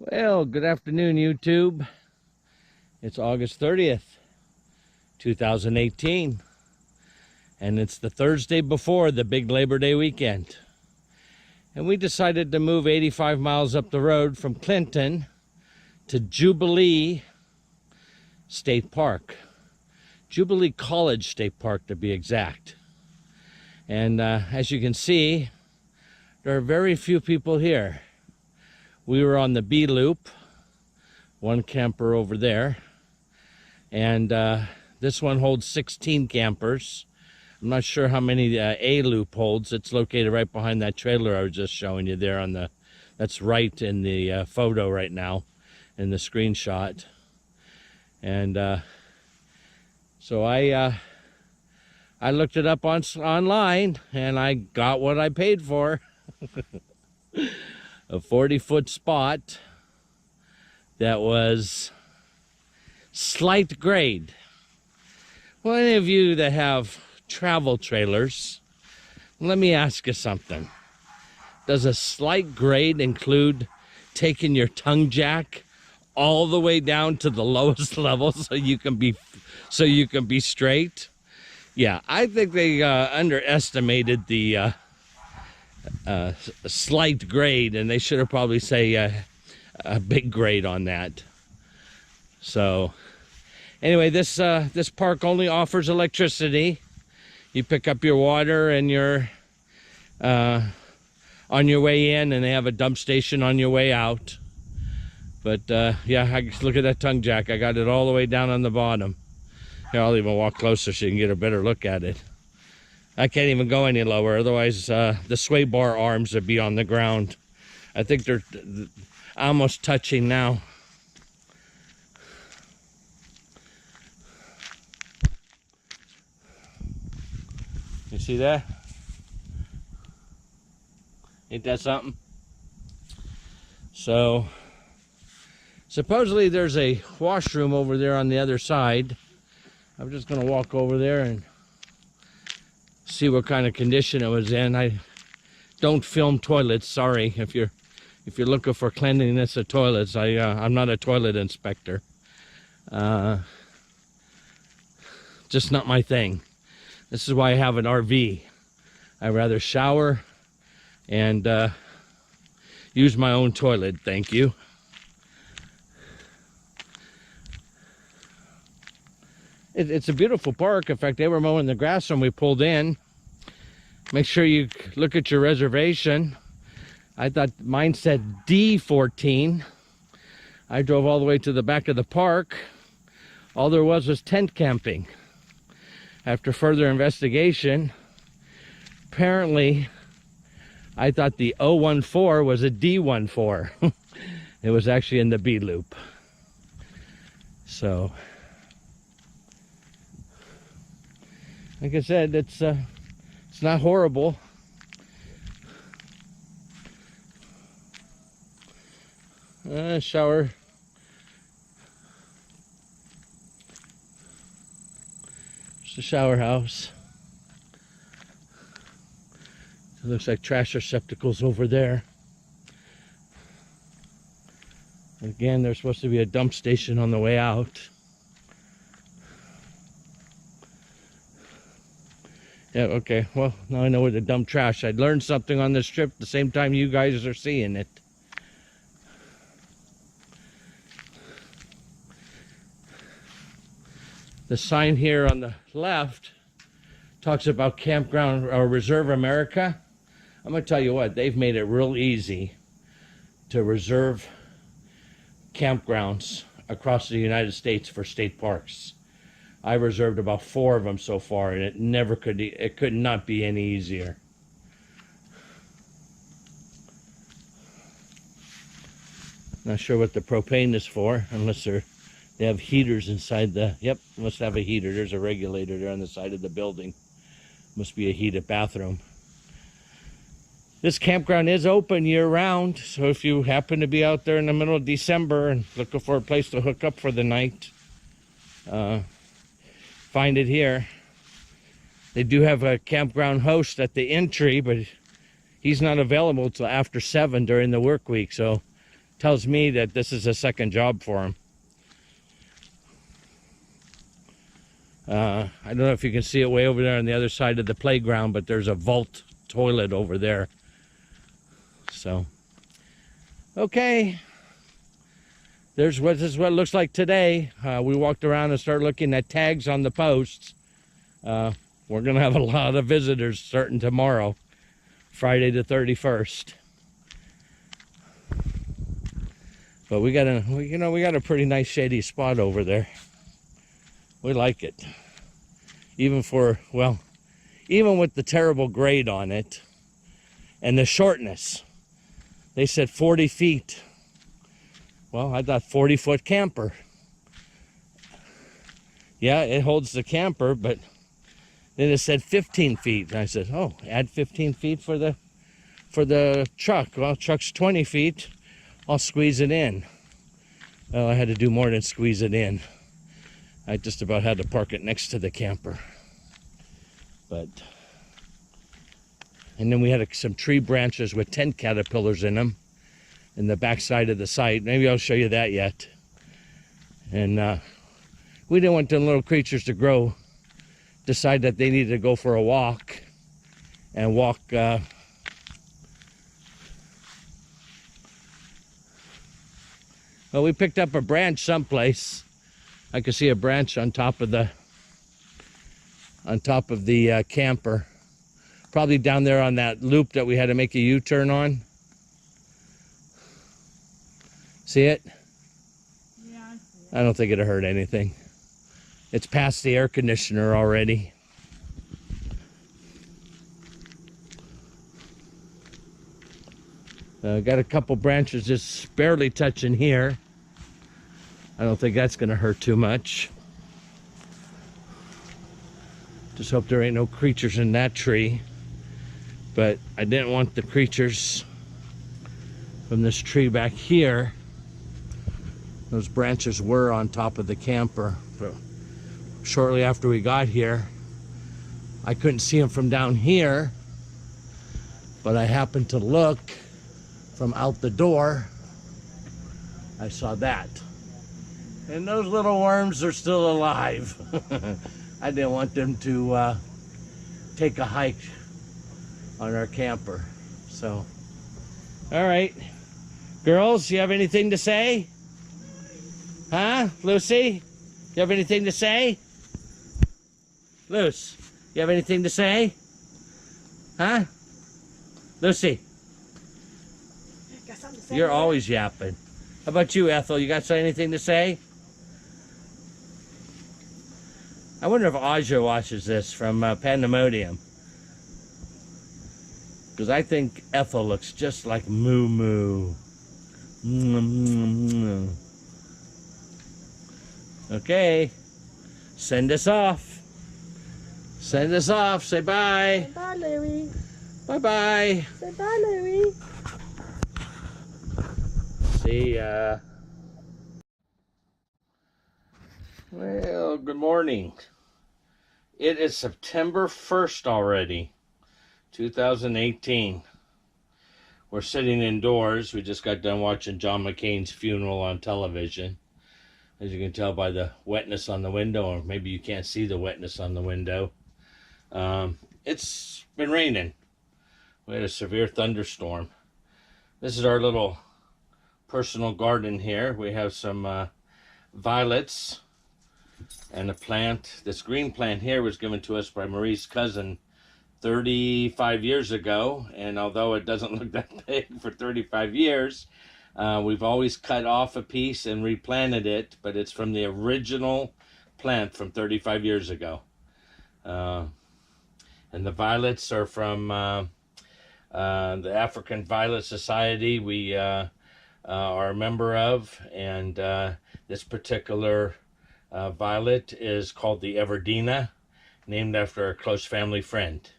Well, good afternoon, YouTube. It's August 30th, 2018, and it's the Thursday before the big Labor Day weekend. And we decided to move 85 miles up the road from Clinton to Jubilee State Park. Jubilee College State Park, to be exact. And as you can see, there are very few people here. We were on the B loop, one camper over there, and this one holds 16 campers. I'm not sure how many A loop holds. It's located right behind that trailer I was just showing you there on the, that's right in the photo right now in the screenshot. And so I looked it up online, and I got what I paid for. A 40-foot spot that was slight grade. Well, any of you that have travel trailers, let me ask you something. Does a slight grade include taking your tongue jack all the way down to the lowest level so you can be straight? Yeah, I think they underestimated the slight grade, and they should have probably say a big grade on that. So anyway, this park only offers electricity. You pick up your water and your on your way in, and they have a dump station on your way out. But yeah, look at that tongue jack. I got it all the way down on the bottom. Here, I'll even walk closer so you can get a better look at it. I can't even go any lower, otherwise the sway bar arms would be on the ground. I think they're almost touching now. You see that? Ain't that something? So, supposedly there's a washroom over there on the other side. I'm just going to walk over there and see what kind of condition it was in. I don't film toilets, sorry. If you're looking for cleanliness of toilets, I'm not a toilet inspector. Just not my thing. This is why I have an RV. I rather shower and use my own toilet, thank you. It's a beautiful park. In fact, they were mowing the grass when we pulled in. Make sure you look at your reservation. I thought mine said D14. I drove all the way to the back of the park. All there was tent camping. After further investigation, apparently I thought the 014 was a D14. It was actually in the B loop. So, like I said, it's not horrible. Shower. It's the shower house. It looks like trash receptacles over there. Again, there's supposed to be a dump station on the way out. Yeah, okay, well, now I know where to dump trash. I'd learned something on this trip the same time you guys are seeing it. The sign here on the left talks about Campground or Reserve America. I'm going to tell you what, they've made it real easy to reserve campgrounds across the United States for state parks. I reserved about 4 of them so far, and it could not be any easier. Not sure what the propane is for, unless they have heaters inside the, yep, must have a heater. There's a regulator there on the side of the building. Must be a heated bathroom. This campground is open year-round, so if you happen to be out there in the middle of December and looking for a place to hook up for the night, find it here. They do have a campground host at the entry, but he's not available till after 7 during the work week, so tells me that this is a second job for him. I don't know if you can see it way over there on the other side of the playground, but there's a vault toilet over there. So, okay. This is what it looks like today. We walked around and started looking at tags on the posts. We're going to have a lot of visitors starting tomorrow, Friday the 31st. But we got a pretty nice shady spot over there. We like it. Even with the terrible grade on it and the shortness. They said 40 feet. Well, I thought 40-foot camper. Yeah, it holds the camper, but then it said 15 feet. And I said, oh, add 15 feet for the truck. Well, truck's 20 feet. I'll squeeze it in. Well, I had to do more than squeeze it in. I just about had to park it next to the camper. And then we had some tree branches with tent caterpillars in them in the back side of the site. Maybe I'll show you that yet. And we didn't want them little creatures to decide that they needed to go for a walk and walk well, we picked up a branch someplace. I could see a branch on top of the camper. Probably down there on that loop that we had to make a U-turn on. See it? Yeah, I see it. I don't think it'll hurt anything. It's past the air conditioner already. Got a couple branches just barely touching here. I don't think that's gonna hurt too much. Just hope there ain't no creatures in that tree. But I didn't want the creatures from this tree back here. Those branches were on top of the camper. But shortly after we got here, I couldn't see them from down here, but I happened to look from out the door. I saw that. And those little worms are still alive. I didn't want them to take a hike on our camper. So, all right. Girls, you have anything to say? Huh? Lucy? You have anything to say? Luce, you have anything to say? Huh? Lucy? Got something to say? You're always yapping. How about you, Ethel? You got anything to say? I wonder if Aja watches this from Pandemonium. Because I think Ethel looks just like Moo Moo. Okay. Send us off. Send us off. Say bye. Say bye, Larry. Bye-bye. Say bye, Larry. See ya. Well, good morning. It is September 1st already, 2018. We're sitting indoors. We just got done watching John McCain's funeral on television. As you can tell by the wetness on the window, or maybe you can't see the wetness on the window. It's been raining. We had a severe thunderstorm. This is our little personal garden here. We have some violets and a plant. This green plant here was given to us by Marie's cousin 35 years ago, and although it doesn't look that big for 35 years, we've always cut off a piece and replanted it, but it's from the original plant from 35 years ago. And the violets are from the African Violet Society we are a member of, and this particular violet is called the Everdina, named after a close family friend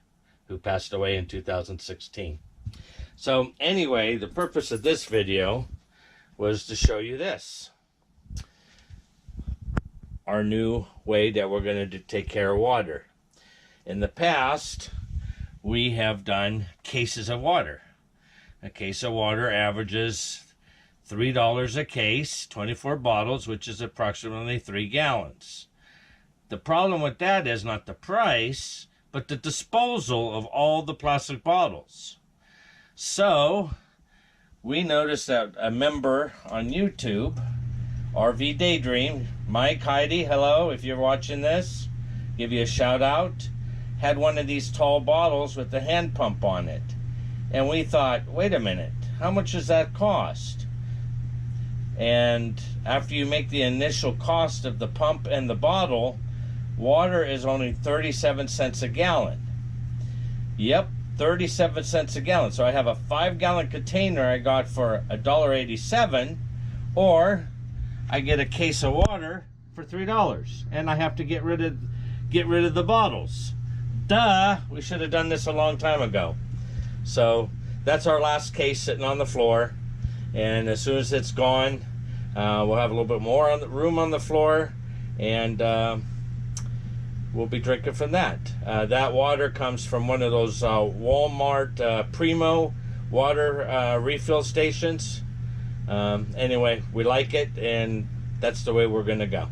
who passed away in 2016. So anyway, the purpose of this video was to show you this. Our new way that we're going to take care of water. In the past, we have done cases of water. A case of water averages $3 a case, 24 bottles, which is approximately 3 gallons. The problem with that is not the price, but the disposal of all the plastic bottles. So we noticed that a member on YouTube, RV Daydream, Mike, Heidi, hello, if you're watching this, give you a shout out, had one of these tall bottles with the hand pump on it. And we thought, wait a minute, how much does that cost? And after you make the initial cost of the pump and the bottle, water is only 37 cents a gallon. Yep, 37 cents a gallon. So I have a 5-gallon container I got for $1.87, or I get a case of water for $3, and I have to get rid of the bottles. Duh, we should have done this a long time ago. So that's our last case sitting on the floor, and as soon as it's gone, we'll have a little bit more room on the floor, and we'll be drinking from that. That water comes from one of those Walmart Primo water refill stations. Anyway, we like it, and that's the way we're gonna go.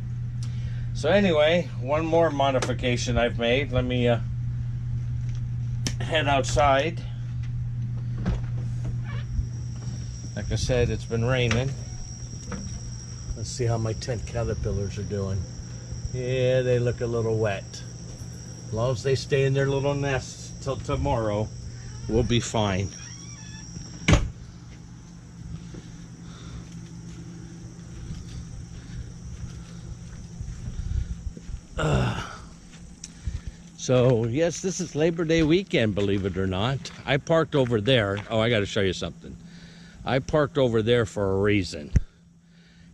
So anyway, one more modification I've made. Let me head outside. Like I said, it's been raining. Let's see how my tent caterpillars are doing. Yeah, they look a little wet. As long as they stay in their little nests till tomorrow, we'll be fine. So, yes, this is Labor Day weekend, believe it or not. I parked over there. Oh, I got to show you something. I parked over there for a reason.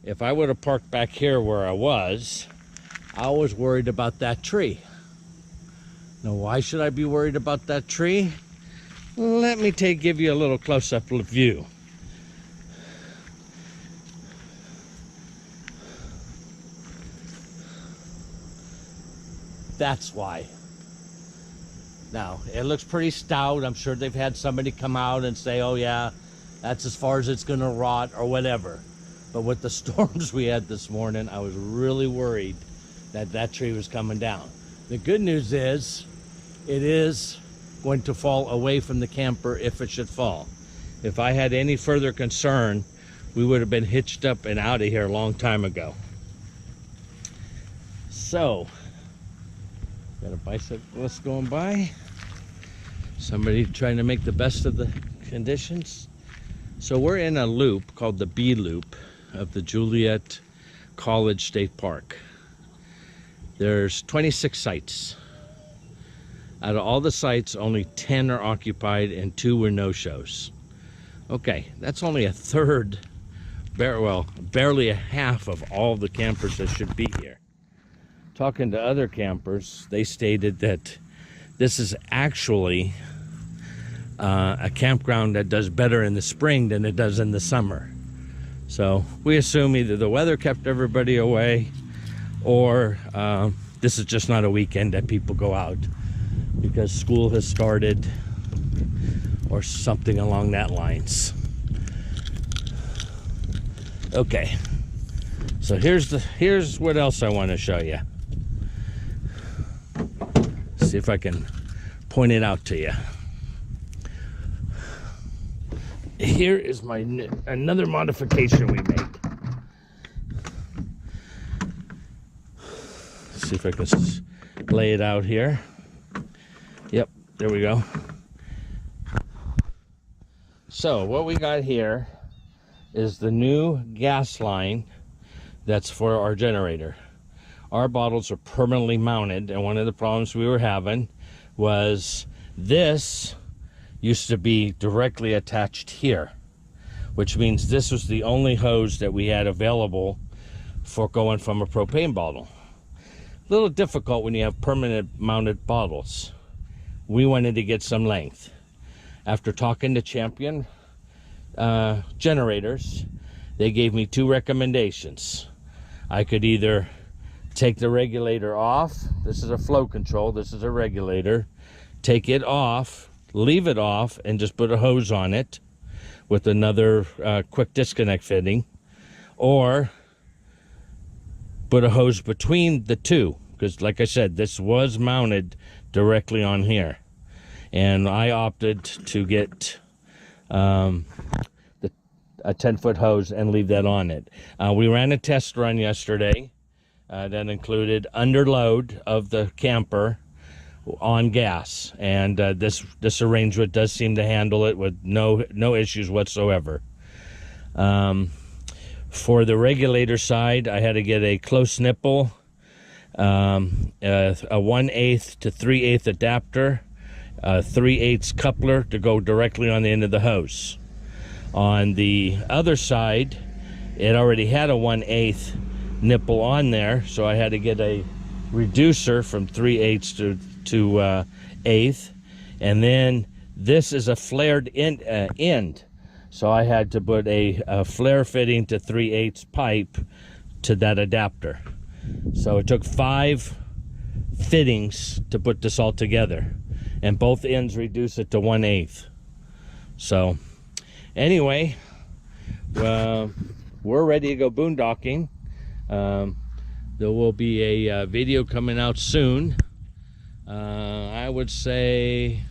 If I would have parked back here where I was worried about that tree. Now, why should I be worried about that tree? Let me give you a little close-up view. That's why. Now, it looks pretty stout. I'm sure they've had somebody come out and say, oh yeah, that's as far as it's gonna rot or whatever. But with the storms we had this morning, I was really worried that that tree was coming down. The good news is, it is going to fall away from the camper if it should fall. If I had any further concern, we would have been hitched up and out of here a long time ago. So, got a bicyclist going by. Somebody trying to make the best of the conditions. So we're in a loop called the B loop of the Juliet College State Park. There's 26 sites. Out of all the sites, only 10 are occupied and 2 were no-shows. Okay, that's only a third, barely a half of all the campers that should be here. Talking to other campers, they stated that this is actually a campground that does better in the spring than it does in the summer. So we assume either the weather kept everybody away, or this is just not a weekend that people go out because school has started or something along that lines. Okay, so here's what else I want to show you. See if I can point it out to you. Here is another modification we made. See if I can lay it out here. Yep, there we go. So what we got here is the new gas line that's for our generator. Our bottles are permanently mounted, and one of the problems we were having was this used to be directly attached here, which means this was the only hose that we had available for going from a propane bottle. A little difficult when you have permanent mounted bottles. We wanted to get some length. After talking to Champion generators, they gave me 2 recommendations. I could either take the regulator off. This is a flow control, this is a regulator. Take it off, leave it off, and just put a hose on it, with another quick disconnect fitting, or put a hose between the two, because like I said, this was mounted directly on here, and I opted to get a 10-foot hose and leave that on it. We ran a test run yesterday that included underload of the camper on gas, and this arrangement does seem to handle it with no issues whatsoever. For the regulator side, I had to get a close nipple, a 1/8 to 3/8 adapter, a 3/8 coupler to go directly on the end of the hose. On the other side, it already had a 1/8 nipple on there, so I had to get a reducer from 3/8 to 1/8, and then this is a flared end. So I had to put a flare fitting to 3/8 pipe to that adapter. So it took 5 fittings to put this all together, and both ends reduce it to 1/8. So anyway, we're ready to go boondocking. There will be a video coming out soon. I would say,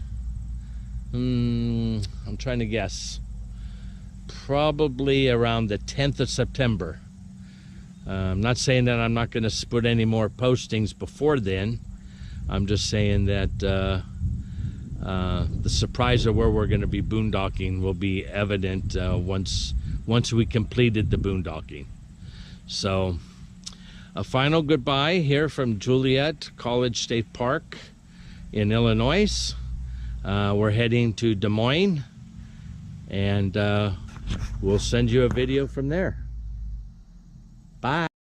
I'm trying to guess, probably around the 10th of September. I'm not saying that I'm not going to put any more postings before then. I'm just saying that the surprise of where we're going to be boondocking will be evident once we completed the boondocking. So a final goodbye here from Juliet College State Park in Illinois. We're heading to Des Moines, and we'll send you a video from there. Bye.